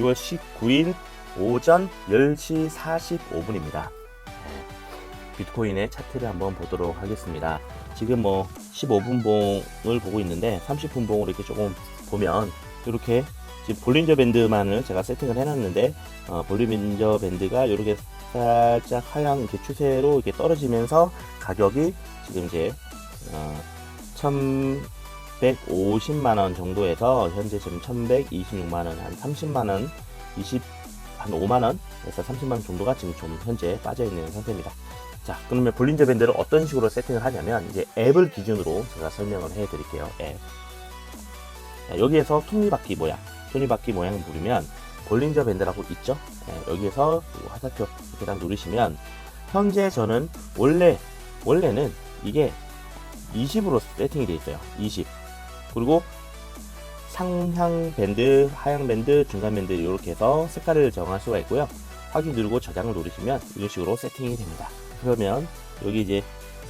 6월 19일 오전 10시 45분입니다. 비트코인의 차트를 한번 보도록 하겠습니다. 지금 뭐 15분 봉을 보고 있는데 30분 봉으로 이렇게 조금 보면 이렇게 지금 볼린저 밴드만을 제가 세팅을 해놨는데 볼린저 밴드가 이렇게 살짝 하향 이렇게 추세로 이렇게 떨어지면서 가격이 지금 이제 1150만원 정도에서 현재 지금 1126만원 한 30만원 한 5만원에서 30만원 정도가 지금 좀 현재 빠져있는 상태입니다. 자, 그러면 볼린저 밴드를 어떤 식으로 세팅을 하냐면 이제 앱을 기준으로 제가 설명을 해 드릴게요. 앱. 자, 여기에서 톱니바퀴 모양을 누르면 볼린저 밴드라고 있죠. 여기에서 화살표 이렇게 딱 누르시면 현재 저는 원래는 이게 20으로 세팅이 되어 있어요. 20. 그리고 상향 밴드, 하향 밴드, 중간 밴드 이렇게 해서 색깔을 정할 수가 있고요. 확인 누르고 저장을 누르시면 이런 식으로 세팅이 됩니다. 그러면 여기 이제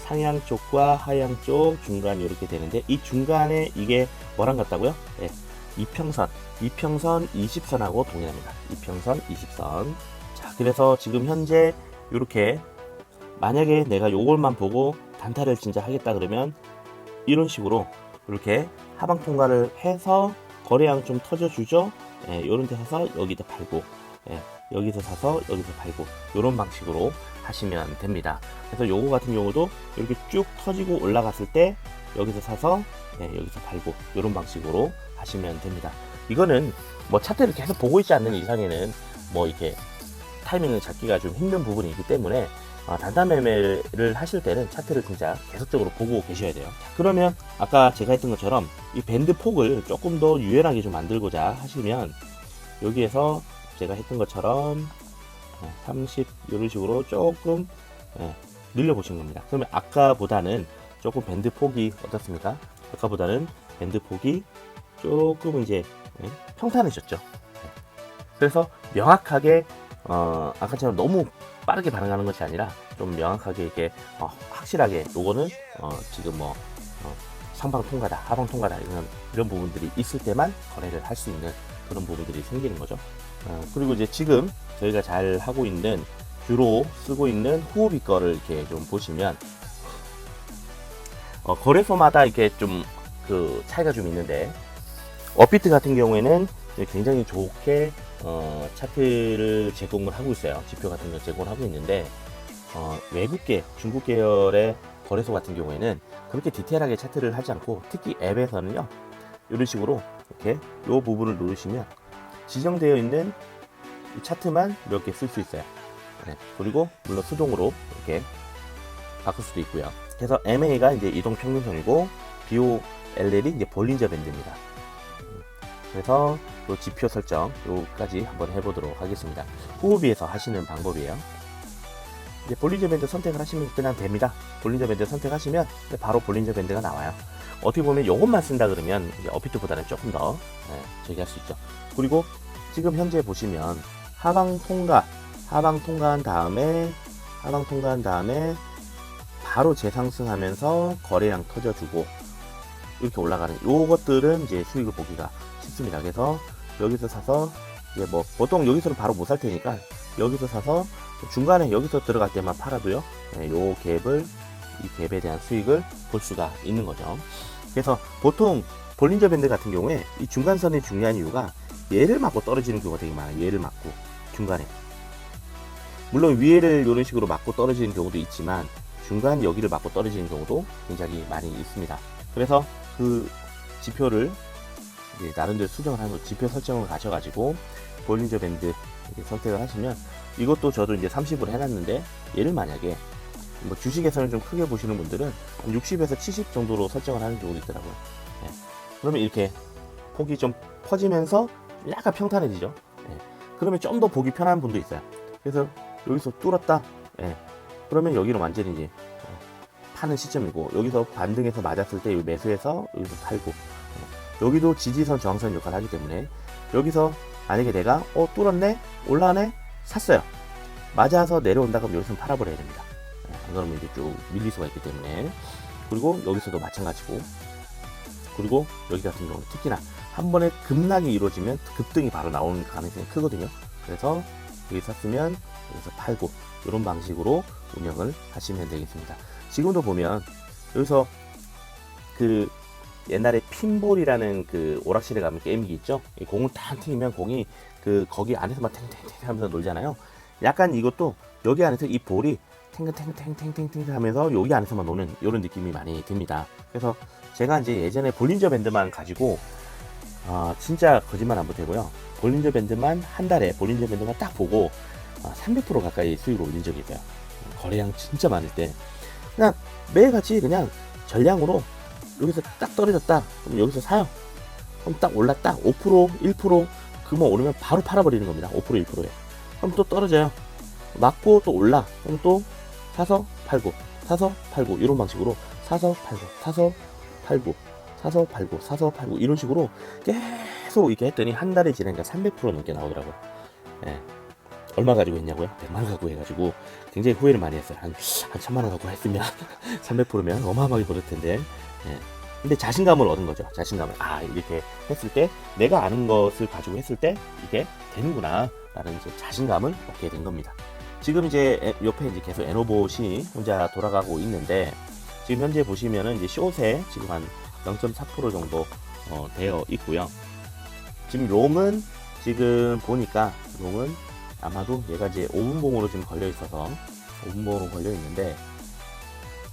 상향 쪽과 하향 쪽, 중간 이렇게 되는데 이 중간에 이게 뭐랑 같다고요? 네, 이평선 20선하고 동일합니다. 이평선 20선. 자, 그래서 지금 현재 이렇게 만약에 내가 요걸만 보고 단타를 진짜 하겠다 그러면 이런 식으로 이렇게 하방 통과를 해서 거래량 좀 터져주죠. 요런 데 사서 여기다 팔고, 여기서 사서 여기서 팔고, 요런 방식으로 하시면 됩니다. 그래서 요거 같은 경우도 이렇게 쭉 터지고 올라갔을 때 여기서 사서 여기서 팔고, 요런 방식으로 하시면 됩니다. 이거는 뭐 차트를 계속 보고 있지 않는 이상에는 뭐 이렇게 타이밍을 잡기가 좀 힘든 부분이기 때문에 단타 매매를 하실 때는 차트를 진짜 계속적으로 보고 계셔야 돼요. 그러면 아까 제가 했던 것처럼 이 밴드 폭을 조금 더 유연하게 좀 만들고자 하시면 여기에서 제가 했던 것처럼 30 이런 식으로 조금 늘려 보시는 겁니다. 그러면 아까보다는 조금 밴드 폭이 어떻습니까? 아까보다는 밴드 폭이 조금 이제 평탄해졌죠. 그래서 명확하게 아까처럼 너무 빠르게 반응하는 것이 아니라 좀 명확하게 이렇게 확실하게 요거는 지금 뭐 상방 통과다, 하방 통과다 이런 부분들이 있을 때만 거래를 할 수 있는 그런 부분들이 생기는 거죠. 그리고 이제 지금 저희가 잘 하고 있는 주로 쓰고 있는 후오비 거를 이렇게 좀 보시면 거래소마다 이렇게 좀 그 차이가 좀 있는데 업비트 같은 경우에는 굉장히 좋게 차트를 제공을 하고 있어요. 지표 같은 거 제공을 하고 있는데 외국계 중국 계열의 거래소 같은 경우에는 그렇게 디테일하게 차트를 하지 않고 특히 앱에서는요 이런 식으로 이렇게 이 부분을 누르시면 지정되어 있는 이 차트만 이렇게 쓸 수 있어요. 그리고 물론 수동으로 이렇게 바꿀 수도 있고요. 그래서 MA가 이제 이동 평균선이고 BOLL이 이제 볼린저 밴드입니다. 그래서 또 지표 설정 요까지 한번 해보도록 하겠습니다. 후오비에서 하시는 방법이에요. 이제 볼린저 밴드 선택을 하시면 그냥 됩니다. 볼린저 밴드 선택하시면 바로 볼린저 밴드가 나와요. 어떻게 보면 요것만 쓴다 그러면 업비트보다는 조금 더 저기 할 수 있죠. 그리고 지금 현재 보시면 하방 통과한 다음에 바로 재상승하면서 거래량 터져주고 이렇게 올라가는 요것들은 이제 수익을 보기가 쉽습니다. 그래서 여기서 사서 이제 뭐 보통 여기서는 바로 못 살 테니까 여기서 사서 중간에 여기서 들어갈 때만 팔아도요 요 갭을 이 갭에 대한 수익을 볼 수가 있는 거죠. 그래서 보통 볼린저 밴드 같은 경우에 이 중간선이 중요한 이유가 얘를 맞고 떨어지는 경우가 되게 많아요. 얘를 맞고 중간에 물론 위에를 이런 식으로 맞고 떨어지는 경우도 있지만 중간 여기를 맞고 떨어지는 경우도 굉장히 많이 있습니다. 그래서 그 지표를 나름대로 수정을 하는 지표 설정을 가셔가지고 볼린저 밴드 이렇게 선택을 하시면 이것도 저도 이제 30으로 해놨는데 얘를 만약에 뭐 주식에서는 좀 크게 보시는 분들은 60에서 70 정도로 설정을 하는 경우도 있더라고요. 그러면 이렇게 폭이 좀 퍼지면서 약간 평탄해지죠. 그러면 좀 더 보기 편한 분도 있어요. 그래서 여기서 뚫었다. 그러면 여기는 완전히 이제 파는 시점이고 여기서 반등해서 맞았을 때 매수해서 여기서 팔고 여기도 지지선 저항선 역할을 하기 때문에 여기서 만약에 내가 뚫었네 올라가네 샀어요. 맞아서 내려온다 그러면 여기서 팔아버려야 됩니다. 안 그러면 이제 쭉 밀릴 수가 있기 때문에. 그리고 여기서도 마찬가지고 그리고 여기 같은 경우는 특히나 한 번에 급락이 이루어지면 급등이 바로 나오는 가능성이 크거든요. 그래서 여기 샀으면 여기서 팔고 이런 방식으로 운영을 하시면 되겠습니다. 지금도 보면 여기서 그 옛날에 핀볼이라는 그 오락실에 가면 게임기 있죠. 이 공을 탁 튕기면 공이 그 거기 안에서만 탱탱탱 하면서 놀잖아요. 약간 이것도 여기 안에서 이 볼이 탱탱탱탱탱탱 하면서 여기 안에서만 노는 이런 느낌이 많이 듭니다. 그래서 제가 이제 예전에 볼린저 밴드만 가지고 진짜 거짓말 안 보태고요. 볼린저 밴드만 한 달에 볼린저 밴드만 딱 보고 300% 가까이 수익을 올린 적이 있어요. 거래량 진짜 많을 때 그냥 매일같이 그냥 전량으로 여기서 딱 떨어졌다 그럼 여기서 사요. 그럼 딱 올랐다 5% 1% 그만 오르면 바로 팔아버리는 겁니다. 5% 1%에 그럼 또 떨어져요. 맞고 또 올라 그럼 또 사서 팔고 사서 팔고 이런 방식으로 사서 팔고 사서 팔고 사서 팔고 사서 팔고 이런 식으로 계속 이렇게 했더니 한 달에 지나니까 300% 넘게 나오더라고요. 예. 얼마 가지고 했냐고요? 100만원 갖고 해가지고 굉장히 후회를 많이 했어요. 한 1000만원 갖고 했으면 300%면 어마어마하게 벌을 텐데. 예. 근데 자신감을 얻은 거죠. 자신감을. 이렇게 했을 때 내가 아는 것을 가지고 했을 때 이게 되는구나 라는 이제 자신감을 얻게 된 겁니다. 지금 이제 옆에 이제 계속 에노봇이 혼자 돌아가고 있는데 지금 현재 보시면은 이제 숏에 지금 한 0.4% 정도 되어 있고요. 지금 롱은 지금 보니까 롱은 아마도 얘가 이제 5분봉으로 지금 걸려 있어서 5분봉으로 걸려 있는데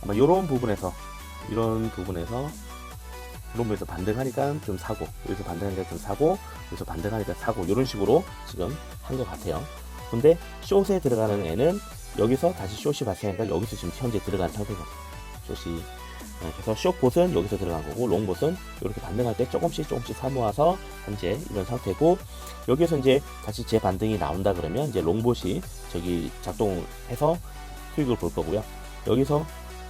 아마 이런 부분에서 반등하니까 좀 사고 여기서 반등하니까 좀 사고 여기서 반등하니까 사고 이런 식으로 지금 한 것 같아요. 근데 숏에 들어가는 애는 여기서 다시 숏이 발생하니까 여기서 지금 현재 들어간 상태거든요. 숏이 그래서 숏봇은 여기서 들어간 거고 롱봇은 이렇게 반등할 때 조금씩 사모아서 현재 이런 상태고 여기서 이제 다시 재반등이 나온다 그러면 이제 롱봇이 저기 작동해서 수익을 볼 거고요. 여기서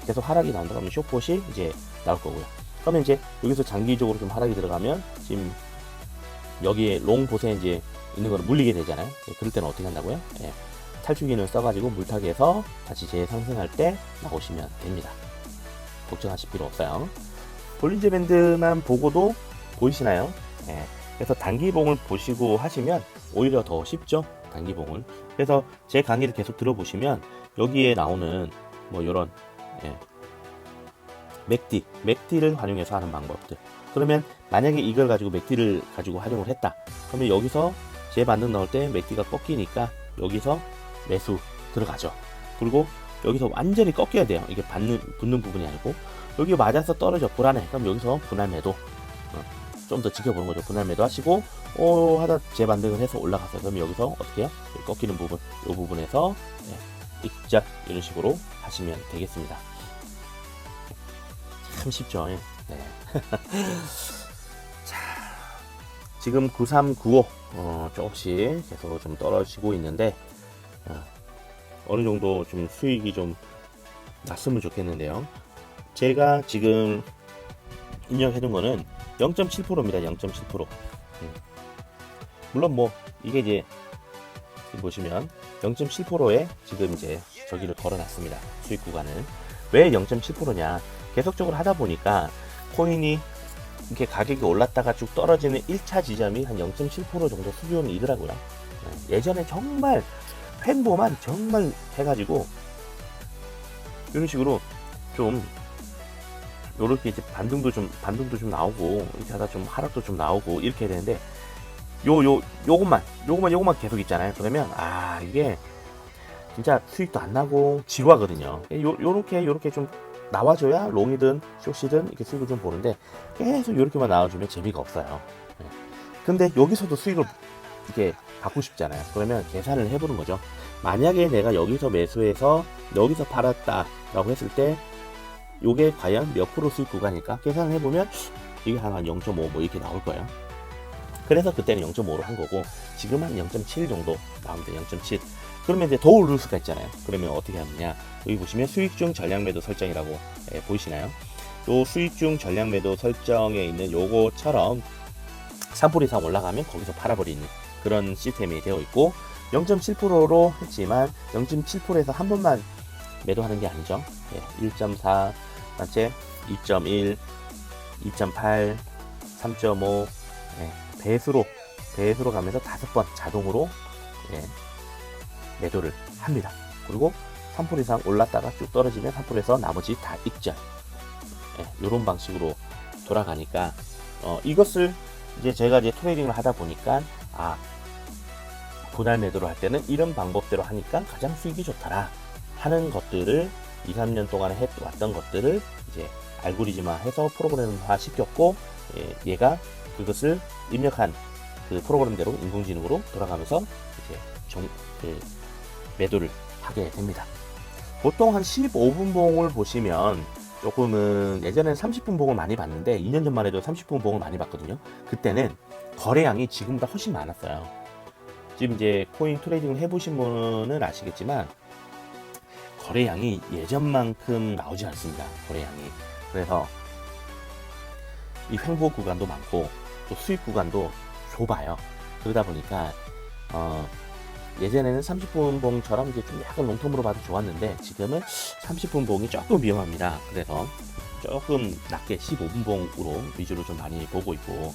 계속 하락이 나온다 그러면 숏봇이 이제 나올 거고요. 그러면 이제 여기서 장기적으로 좀 하락이 들어가면 지금 여기에 롱봇에 이제 있는 거를 물리게 되잖아요. 그럴 때는 어떻게 한다고요? 탈출기를 써가지고 물타기해서 다시 재상승할 때 나오시면 됩니다. 걱정하실 필요 없어요. 볼린저 밴드만 보고도 보이시나요? 그래서 단기봉을 보시고 하시면 오히려 더 쉽죠. 단기봉을. 그래서 제 강의를 계속 들어보시면 여기에 나오는 뭐 이런 맥디를 활용해서 하는 방법들. 그러면 만약에 이걸 가지고 맥디를 가지고 활용을 했다. 그러면 여기서 재반등 나올 때 맥디가 꺾이니까 여기서 매수 들어가죠. 그리고 여기서 완전히 꺾여야 돼요. 이게 붙는 부분이 아니고 여기 맞아서 떨어져 불안해. 그럼 여기서 분할 매도 좀 더 지켜보는 거죠. 분할 매도 하시고 하다 재반등을 해서 올라갔어요. 그럼 여기서 어떻게 해요? 꺾이는 부분 이 부분에서 익절 이런 식으로 하시면 되겠습니다. 참 쉽죠. 네. 자, 지금 9395 조금씩 계속 좀 떨어지고 있는데 어느 정도 좀 수익이 좀 났으면 좋겠는데요. 제가 지금 입력해둔 거는 0.7%입니다. 0.7%. 물론 뭐 이게 이제 보시면 0.7%에 지금 이제 저기를 걸어놨습니다. 수익 구간을. 왜 0.7%냐? 계속적으로 하다 보니까 코인이 이렇게 가격이 올랐다가 쭉 떨어지는 1차 지점이 한 0.7% 정도 수준이더라고요. 예전에 정말 횡보만 정말 해가지고 이런 식으로 좀 요렇게 이제 반등도 좀 나오고 이렇게 하다 좀 하락도 좀 나오고 이렇게 되는데 요것만 계속 있잖아요. 그러면 이게 진짜 수익도 안 나고 지루하거든요. 요렇게 좀 나와줘야 롱이든 숏이든 이렇게 수익을 좀 보는데 계속 요렇게만 나와주면 재미가 없어요. 근데 여기서도 수익을 이렇게 받고 싶잖아요. 그러면 계산을 해보는 거죠. 만약에 내가 여기서 매수해서 여기서 팔았다 라고 했을 때 요게 과연 몇 프로 수익 구간일까 계산을 해보면 이게 한 0.5 뭐 이렇게 나올 거예요. 그래서 그때는 0.5로 한 거고 지금 한 0.7 정도 나옵니다. 0.7. 그러면 이제 더 오를 수가 있잖아요. 그러면 어떻게 하느냐? 여기 보시면 수익 중 전량 매도 설정이라고 보이시나요? 요 수익 중 전량 매도 설정에 있는 요거처럼 3% 이상 올라가면 거기서 팔아버리는 그런 시스템이 되어 있고 0.7%로 했지만 0.7%에서 한 번만 매도하는 게 아니죠. 1.4, 2.1, 2.8, 3.5, 배수로 가면서 5번 자동으로 매도를 합니다. 그리고 3% 이상 올랐다가 쭉 떨어지면 3%에서 나머지 다 익절. 이런 방식으로 돌아가니까 이것을 이제 제가 이제 트레이딩을 하다 보니까 분할 매도를 할 때는 이런 방법대로 하니까 가장 수익이 좋더라 하는 것들을 2, 3년 동안에 해왔던 것들을 이제 알고리즘화 해서 프로그램화 시켰고, 얘가 그것을 입력한 그 프로그램대로 인공지능으로 돌아가면서 이제 매도를 하게 됩니다. 보통 한 15분 봉을 보시면 조금은 예전에는 30분 봉을 많이 봤는데 2년 전만 해도 30분 봉을 많이 봤거든요. 그때는 거래량이 지금보다 훨씬 많았어요. 지금 이제 코인 트레이딩을 해보신 분은 아시겠지만 거래량이 예전만큼 나오지 않습니다. 거래량이. 그래서 이 횡보 구간도 많고 또 수익 구간도 좁아요. 그러다 보니까 예전에는 30분 봉처럼 이제 좀 약간 롱텀으로 봐도 좋았는데 지금은 30분 봉이 조금 위험합니다. 그래서 조금 낮게 15분 봉으로 위주로 좀 많이 보고 있고,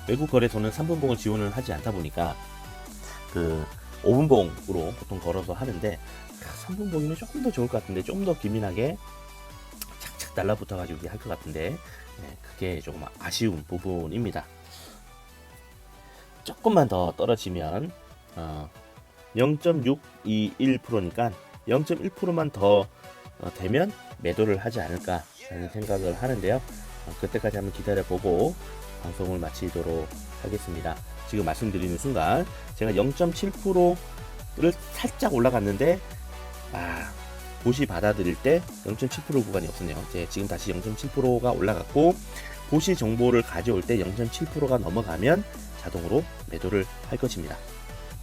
외국 거래소는 3분 봉을 지원을 하지 않다 보니까 그 5분 봉으로 보통 걸어서 하는데 3분 봉이면 조금 더 좋을 것 같은데, 좀 더 기민하게 착착 달라붙어 가지고 할 것 같은데 그게 조금 아쉬운 부분입니다. 조금만 더 떨어지면 0.621%니까 0.1%만 더 되면 매도를 하지 않을까 라는 생각을 하는데요. 그때까지 한번 기다려보고 방송을 마치도록 하겠습니다. 지금 말씀드리는 순간 제가 0.7%를 살짝 올라갔는데 보시 받아들일 때 0.7% 구간이 없었네요. 지금 다시 0.7%가 올라갔고, 보시 정보를 가져올 때 0.7%가 넘어가면 자동으로 매도를 할 것입니다.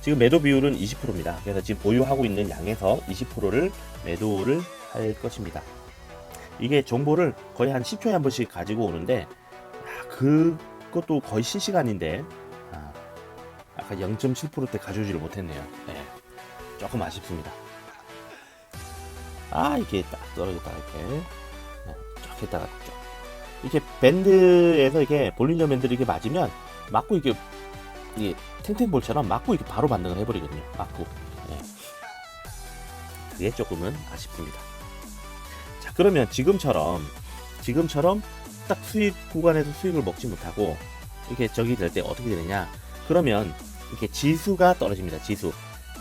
지금 매도 비율은 20%입니다. 그래서 지금 보유하고 있는 양에서 20%를 매도를 할 것입니다. 이게 정보를 거의 한 10초에 한 번씩 가지고 오는데 그것도 거의 실시간인데 아까 0.7%때 가져오지를 못했네요. 조금 아쉽습니다. 이게 딱 떨어졌다 이렇게 쫙 했다가 쭉 이렇게 밴드에서 이렇게 볼린저 밴드를 이렇게 맞으면 맞고 이게 탱탱볼처럼 맞고 이렇게 바로 반등을 해버리거든요. 맞고 그게 조금은 아쉽습니다. 자, 그러면 지금처럼 딱 수익 구간에서 수익을 먹지 못하고 이렇게 적이 될 때 어떻게 되느냐? 그러면 이렇게 지수가 떨어집니다. 지수.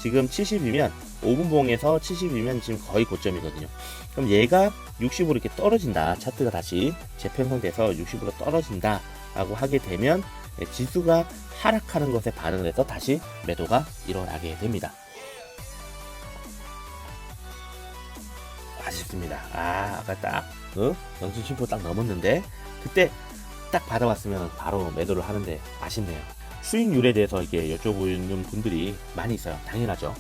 지금 70이면 5분 봉에서 70이면 지금 거의 고점이거든요. 그럼 얘가 60으로 이렇게 떨어진다. 차트가 다시 재편성돼서 60으로 떨어진다 라고 하게 되면 지수가 하락하는 것에 반응을 해서 다시 매도가 일어나게 됩니다. 아쉽습니다. 아까 딱 0.10% 딱 넘었는데 그때 딱 받아왔으면 바로 매도를 하는데 아쉽네요. 수익률에 대해서 이렇게 여쭤보는 분들이 많이 있어요. 당연하죠.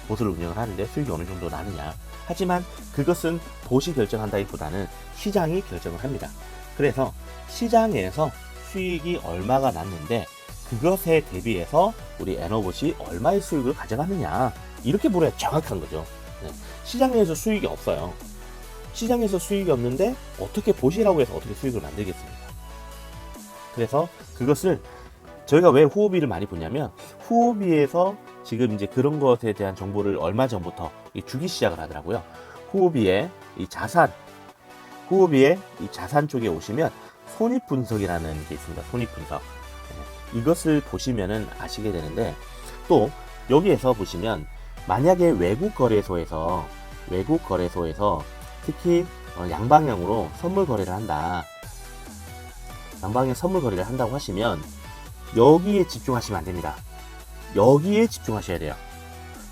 보수를 운영을 하는데 수익이 어느 정도 나느냐. 하지만 그것은 보시 결정한다기보다는 시장이 결정을 합니다. 그래서 시장에서 수익이 얼마가 났는데 그것에 대비해서 우리 에너봇이 얼마의 수익을 가져가느냐, 이렇게 물어야 정확한 거죠. 시장에서 수익이 없어요. 시장에서 수익이 없는데 어떻게 보시라고 해서 어떻게 수익을 만들겠습니까? 그래서 그것을 저희가 왜 후오비를 많이 보냐면, 후오비에서 지금 이제 그런 것에 대한 정보를 얼마 전부터 주기 시작을 하더라고요. 후오비의 이 자산 쪽에 오시면 손익분석이라는 게 있습니다. 손익분석. 이것을 보시면은 아시게 되는데, 또 여기에서 보시면 만약에 외국 거래소에서 특히 양방향으로 선물 거래를 한다. 양방향 선물 거래를 한다고 하시면 여기에 집중하시면 안 됩니다. 여기에 집중하셔야 돼요.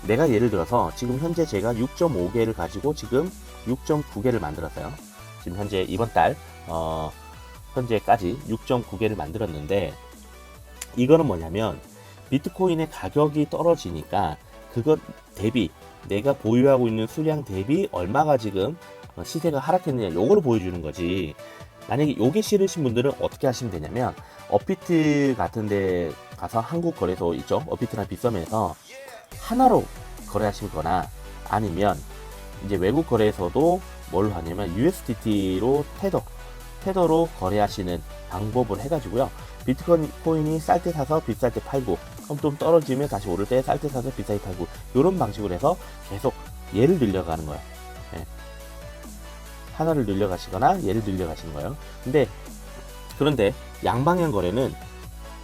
내가 예를 들어서 지금 현재 제가 6.5개를 가지고 지금 6.9개를 만들었어요. 지금 현재 이번 달 현재까지 6.9개를 만들었는데, 이거는 뭐냐면 비트코인의 가격이 떨어지니까 그것 대비 내가 보유하고 있는 수량 대비 얼마가 지금 시세가 하락했느냐, 요거를 보여주는 거지. 만약에 요게 싫으신 분들은 어떻게 하시면 되냐면, 업비트 같은 데 가서 한국 거래소 있죠, 업비트나 빗썸에서 하나로 거래하시거나, 아니면 이제 외국 거래소도 뭘로 하냐면 USDT로 테더로 거래하시는 방법을 해가지고요. 비트코인이 쌀 때 사서 비쌀 때 팔고, 그럼 좀 떨어지면 다시 오를 때 쌀 때 사서 비싸게 팔고, 이런 방식으로 해서 계속 얘를 늘려가는 거예요. 예. 하나를 늘려가시거나 얘를 늘려가시는 거예요. 그런데 양방향 거래는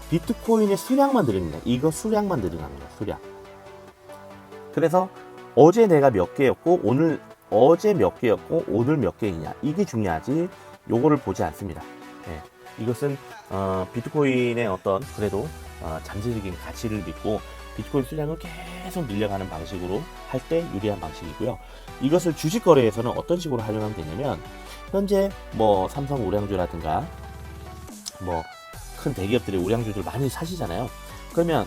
비트코인의 수량만 늘립니다. 이거 수량만 늘리는 겁니다. 수량. 그래서 어제 내가 몇 개였고 어제 몇 개였고 오늘 몇 개이냐, 이게 중요하지 요거를 보지 않습니다. 예. 이것은 비트코인의 어떤 그래도 잠재적인 가치를 믿고 비트코인 수량을 계속 늘려가는 방식으로 할 때 유리한 방식이고요. 이것을 주식 거래에서는 어떤 식으로 활용하면 되냐면, 현재 뭐 삼성 우량주라든가 뭐 큰 대기업들이 우량주들 많이 사시잖아요. 그러면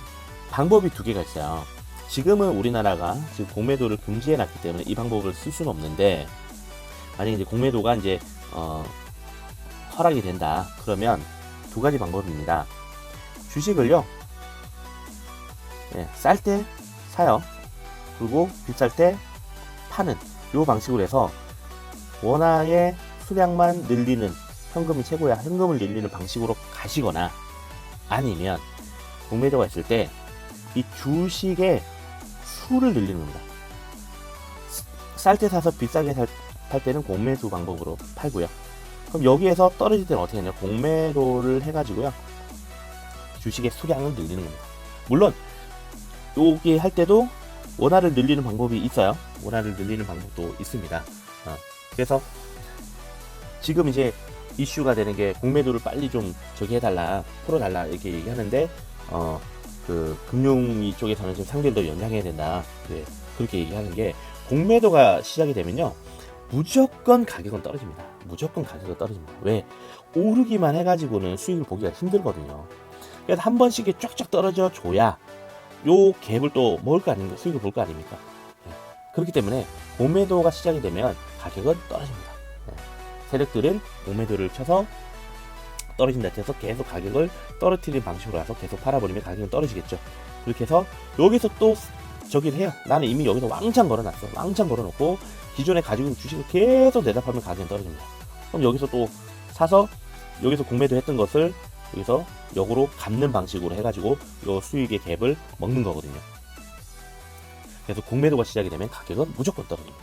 방법이 두 개가 있어요. 지금은 우리나라가 지금 공매도를 금지해 놨기 때문에 이 방법을 쓸 수는 없는데, 만약에 이제 공매도가 이제 허락이 된다 그러면 두 가지 방법입니다. 주식을요, 쌀 때 사요. 그리고 비쌀 때 파는 요 방식으로 해서 원화의 수량만 늘리는, 현금이 최고야, 현금을 늘리는 방식으로 가시거나, 아니면 공매도가 있을 때 이 주식의 수를 늘리는 겁니다. 쌀 때 사서 비싸게 팔 때는 공매수 방법으로 팔고요. 그럼 여기에서 떨어질 때는 어떻게 하냐, 공매도를 해가지고요, 주식의 수량을 늘리는 겁니다. 물론 여기 할 때도 원화를 늘리는 방법이 있어요. 원화를 늘리는 방법도 있습니다. 그래서 지금 이제 이슈가 되는 게 공매도를 빨리 좀 저기 해달라, 풀어달라 이렇게 얘기하는데, 그 금융위 쪽에서는 지금 상대를 더 연장해야 된다. 네, 그렇게 얘기하는 게, 공매도가 시작이 되면요, 무조건 가격은 떨어집니다. 무조건 가격은 떨어집니다. 왜? 오르기만 해가지고는 수익을 보기가 힘들거든요. 그래서 한 번씩 쫙쫙 떨어져 줘야 요 갭을 또 먹을 거 아닙니까? 수익을 볼 거 아닙니까? 네. 그렇기 때문에 공매도가 시작이 되면 가격은 떨어집니다. 네. 세력들은 공매도를 쳐서 떨어진다 해서 계속 가격을 떨어뜨리는 방식으로 해서 계속 팔아버리면 가격은 떨어지겠죠. 그렇게 해서 여기서 또 저기를 해요. 나는 이미 여기서 왕창 걸어놨어. 왕창 걸어놓고 기존에 가지고 있는 주식을 계속 내다파면 가격은 떨어집니다. 그럼 여기서 또 사서 여기서 공매도 했던 것을 여기서 역으로 갚는 방식으로 해가지고 요 수익의 갭을 먹는 거거든요. 그래서 공매도가 시작이 되면 가격은 무조건 떨어집니다.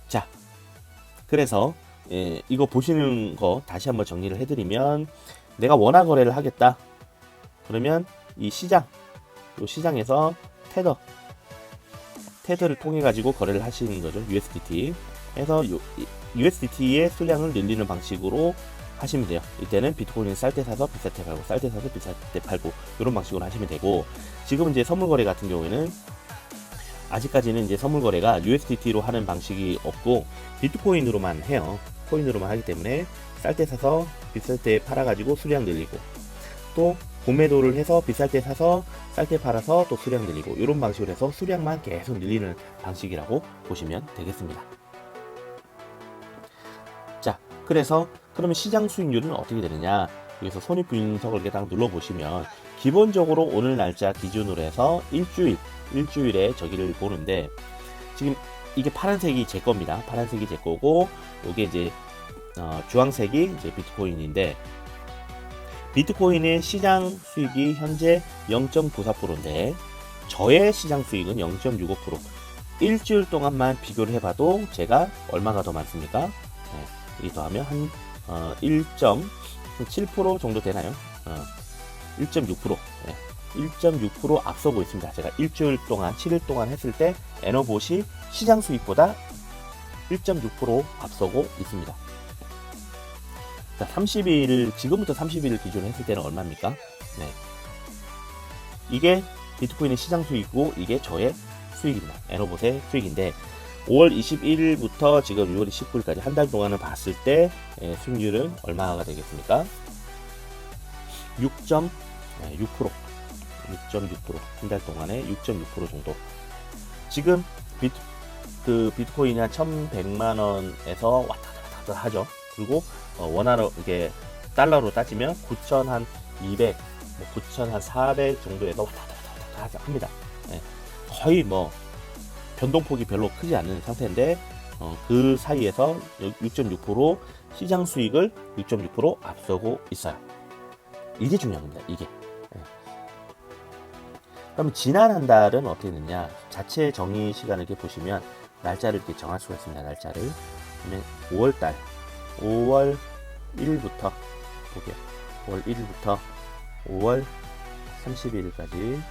자, 그래서 이거 보시는 거 다시 한번 정리를 해드리면, 내가 원화 거래를 하겠다 그러면 이 시장에서 테더를 통해 가지고 거래를 하시는 거죠. USDT 해서 USDT의 수량을 늘리는 방식으로 하시면 돼요. 이때는 비트코인을 쌀 때 사서 비쌀 때 팔고, 쌀 때 사서 비쌀 때 팔고, 이런 방식으로 하시면 되고, 지금 이제 선물 거래 같은 경우에는 아직까지는 이제 선물 거래가 USDT로 하는 방식이 없고 비트코인으로만 해요. 코인으로만 하기 때문에 쌀 때 사서 비쌀 때 팔아가지고 수량 늘리고, 또 공매도를 해서 비쌀 때 사서 쌀 때 팔아서 또 수량 늘리고, 이런 방식으로 해서 수량만 계속 늘리는 방식이라고 보시면 되겠습니다. 자, 그래서 그러면 시장 수익률은 어떻게 되느냐, 여기서 손익 분석을 이렇게 딱 눌러보시면 기본적으로 오늘 날짜 기준으로 해서 일주일에 저기를 보는데, 지금 이게 파란색이 제 겁니다. 파란색이 제 거고, 이게 이제 주황색이 이제 비트코인인데, 비트코인의 시장 수익이 현재 0.94%인데 저의 시장 수익은 0.65%. 일주일 동안만 비교를 해봐도 제가 얼마가 더 많습니까? 이 더하면 한 1.7% 정도 되나요? 1.6%. 1.6% 앞서고 있습니다. 제가 일주일 동안, 7일 동안 했을 때 에너봇이 시장 수익보다 1.6% 앞서고 있습니다. 자, 30일, 지금부터 30일을 기준으로 했을 때는 얼마입니까? 네. 이게 비트코인의 시장 수익이고, 이게 저의 수익입니다. 에너봇의 수익인데, 5월 21일부터 지금 6월 19일까지 한 달 동안을 봤을 때 수익률은 얼마가 되겠습니까? 6.6%. 한 달 동안에 6.6% 정도. 지금 비트코인이 한 1,100만원에서 왔다 갔다 하죠. 그리고 원화로, 이게 달러로 따지면 9,200, 9,400 정도에서 왔다 갔다 합니다. 거의 뭐 변동폭이 별로 크지 않는 상태인데, 그 사이에서 6.6% 시장 수익을 6.6% 앞서고 있어요. 이게 중요한 겁니다. 이게. 예. 그럼 지난 한 달은 어떻게 됐냐? 자체 정의 시간을 이렇게 보시면 날짜를 이렇게 정할 수가 있습니다. 날짜를. 그러면 5월달, 5월 1일부터 볼게요. 5월 1일부터 5월 31일까지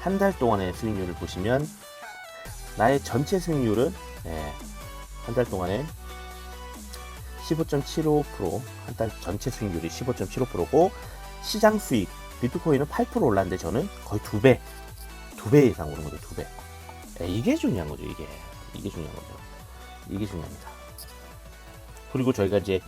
한 달 동안의 수익률을 보시면 나의 전체 수익률은 한 달 동안에 15.75%, 한 달 전체 수익률이 15.75%고 시장 수익 비트코인은 8% 올랐는데 저는 거의 2배 이상 오른 거죠. 2배. 이게 중요한 거죠. 이게 중요한 거죠. 이게 중요합니다. 그리고 저희가 이제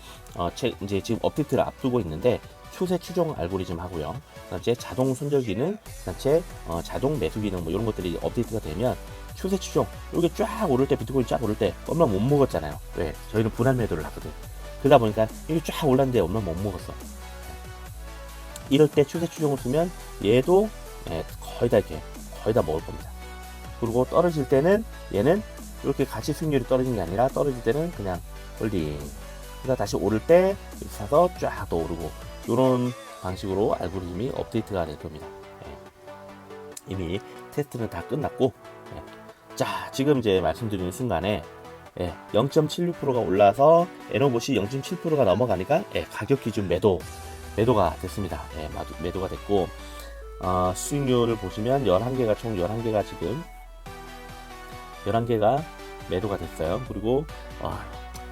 지금 업데이트를 앞두고 있는데 추세 추종 알고리즘 하고요. 그다음에 자동 손절 기능, 그다음에 자동 매수 기능 뭐 이런 것들이 업데이트가 되면 추세 추종 이게 쫙 오를 때 비트코인 쫙 오를 때 엄마 못 먹었잖아요. 왜? 저희는 분할 매도를 하거든. 그러다 보니까 이게 쫙 올랐는데 엄마 못 먹었어. 이럴 때 추세 추종을 쓰면 얘도 거의 다 먹을 겁니다. 그리고 떨어질 때는 얘는 이렇게 같이 수익률이 떨어진 게 아니라 떨어질 때는 그냥 홀딩. 그러니까 다시 오를 때 사서 쫙 더 오르고 이런 방식으로 알고리즘이 업데이트가 될 겁니다. 이미 테스트는 다 끝났고 자 지금 이제 말씀드리는 순간에 0.76%가 올라서 에너봇이 0.7%가 넘어가니까 가격 기준 매도가 됐습니다. 매도가 됐고 수익률을 보시면 11개가 총 11개가 지금 11개가 매도가 됐어요. 그리고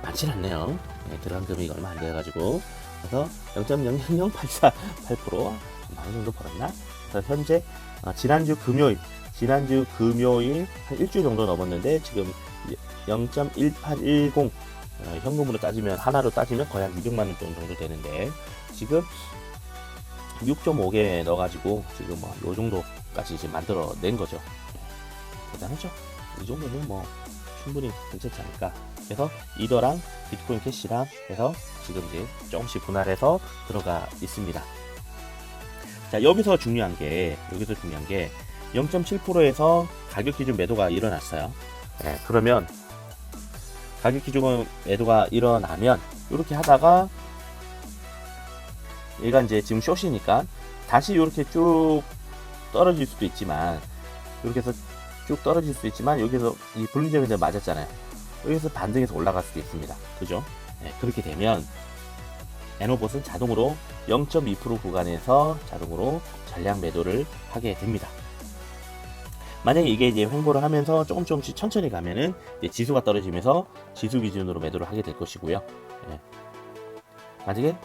많진 않네요. 들어간 금액이 얼마 안 돼가지고 그래서 0.000848% 많이 정도 벌었나? 그래서 현재 지난주 금요일 한 일주일 정도 넘었는데 지금 0.1810 현금으로 따지면 하나로 따지면 거의 한 200만 원 정도 되는데 지금 6.5개 넣어가지고 지금 요 정도까지 이제 만들어낸 거죠. 대단하죠? 이 정도는 충분히 괜찮지 않을까. 그래서 이더랑 비트코인 캐시랑 해서 지금 이제 조금씩 분할해서 들어가 있습니다. 자, 여기서 중요한 게 0.7%에서 가격 기준 매도가 일어났어요. 그러면 가격 기준 매도가 일어나면 이렇게 하다가 얘가 이제 지금 숏이니까 다시 이렇게 쭉 떨어질 수도 있지만 이렇게 해서 쭉 떨어질 수도 있지만 여기서 이 불림점이 이제 맞았잖아요. 여기서 반등해서 올라갈 수도 있습니다. 그죠? 그렇게 되면 에너봇은 자동으로 0.2% 구간에서 자동으로 전량 매도를 하게 됩니다. 만약에 이게 이제 횡보를 하면서 조금씩 천천히 가면은 이제 지수가 떨어지면서 지수 기준으로 매도를 하게 될 것이고요. 만약에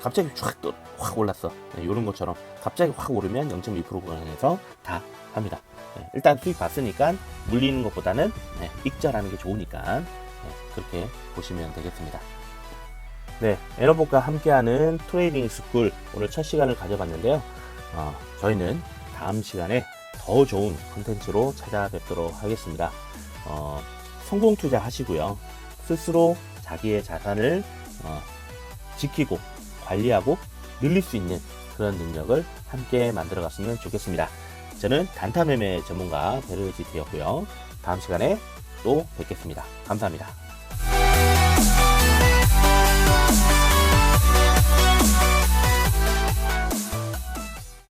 갑자기 확 올랐어. 이런 것처럼 갑자기 확 오르면 0.2% 구간에서 다 합니다. 일단 수익 봤으니까 물리는 것보다는 익절하는 게 좋으니까 그렇게 보시면 되겠습니다. 에너봇과 함께하는 트레이딩 스쿨 오늘 첫 시간을 가져봤는데요. 저희는 다음 시간에 더 좋은 콘텐츠로 찾아뵙도록 하겠습니다. 성공 투자하시고요. 스스로 자기의 자산을 지키고 관리하고 늘릴 수 있는 그런 능력을 함께 만들어 갔으면 좋겠습니다. 저는 단타 매매 전문가 베르지트였고요. 다음 시간에 또 뵙겠습니다. 감사합니다.